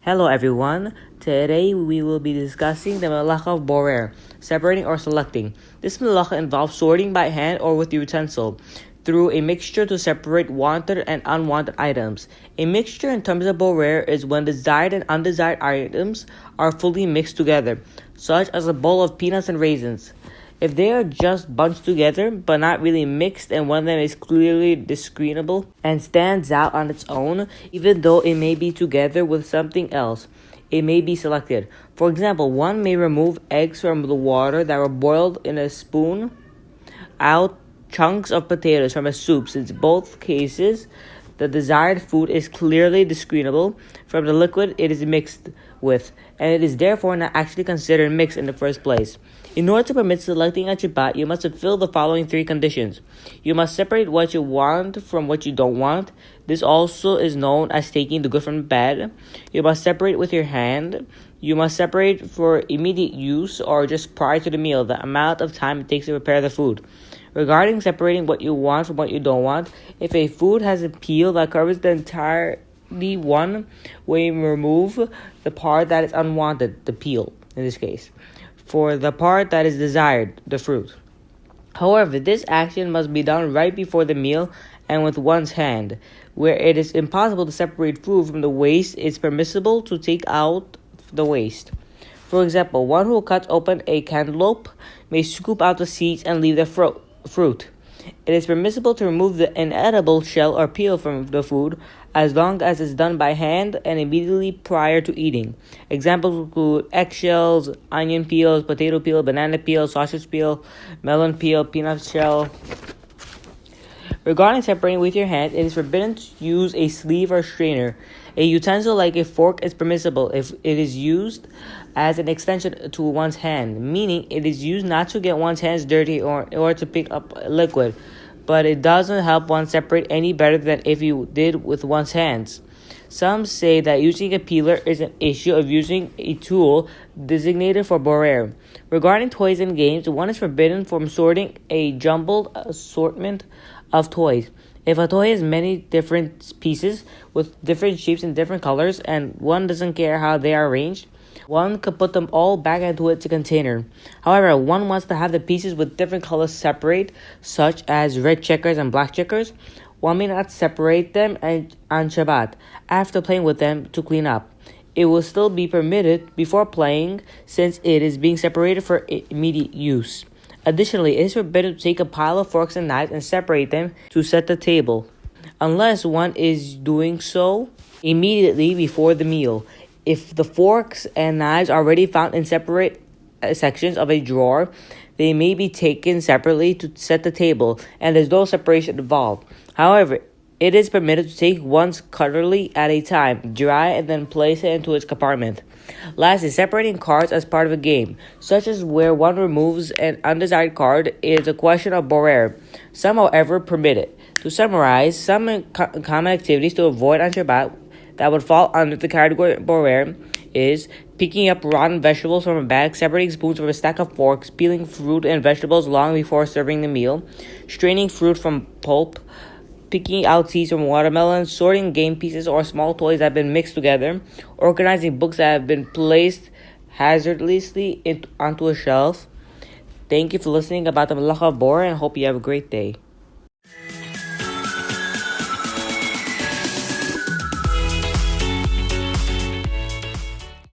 Hello everyone. Today we will be discussing the Melacha of Borer, separating or selecting. This Melacha involves sorting by hand or with utensil through a mixture to separate wanted and unwanted items. A mixture in terms of Borer is when desired and undesired items are fully mixed together, such as a bowl of peanuts and raisins. If they are just bunched together but not really mixed and one of them is clearly discernible and stands out on its own, even though it may be together with something else, it may be selected. For example, one may remove eggs from the water that were boiled in a spoon out chunks of potatoes from a soup, since both cases the desired food is clearly discernible from the liquid it is mixed with, and it is therefore not actually considered mixed in the first place. In order to permit selecting a chibat, you must fulfill the following three conditions. You must separate what you want from what you don't want. This also is known as taking the good from the bad. You must separate with your hand. You must separate for immediate use or just prior to the meal, the amount of time it takes to prepare the food. Regarding separating what you want from what you don't want, if a food has a peel that covers the entirely, one way remove the part that is unwanted, the peel in this case, for the part that is desired, the fruit. However, this action must be done right before the meal and with one's hand. Where it is impossible to separate food from the waste, it's permissible to take out the waste. For example, one who cuts open a cantaloupe may scoop out the seeds and leave the fruit. It is permissible to remove the inedible shell or peel from the food as long as it's done by hand and immediately prior to eating. Examples include eggshells, onion peels, potato peel, banana peel, sausage peel, melon peel, peanut shell. Regarding separating with your hand, it is forbidden to use a sleeve or strainer. A utensil like a fork is permissible if it is used as an extension to one's hand, meaning it is used not to get one's hands dirty or in order to pick up liquid, but it doesn't help one separate any better than if you did with one's hands. Some say that using a peeler is an issue of using a tool designated for borer. Regarding toys and games, one is forbidden from sorting a jumbled assortment of toys. If a toy has many different pieces with different shapes and different colors, and one doesn't care how they are arranged, one could put them all back into its container. However, one wants to have the pieces with different colors separate, such as red checkers and black checkers. One may not separate them on Shabbat after playing with them to clean up. It will still be permitted before playing since it is being separated for immediate use. Additionally, it is forbidden to take a pile of forks and knives and separate them to set the table, unless one is doing so immediately before the meal. If the forks and knives are already found in separate sections of a drawer, they may be taken separately to set the table, and there's no separation involved. However, it is permitted to take one's cutlery at a time, dry, and then place it into its compartment. Lastly, separating cards as part of a game, such as where one removes an undesired card, is a question of borer. Some, however, permit it. To summarize, some common activities to avoid on Shabbat that would fall under the category borer is picking up rotten vegetables from a bag, separating spoons from a stack of forks, peeling fruit and vegetables long before serving the meal, straining fruit from pulp, picking out seeds from watermelons, sorting game pieces or small toys that have been mixed together, organizing books that have been placed hazardously onto a shelf. Thank you for listening about the Melacha of Borer, and hope you have a great day.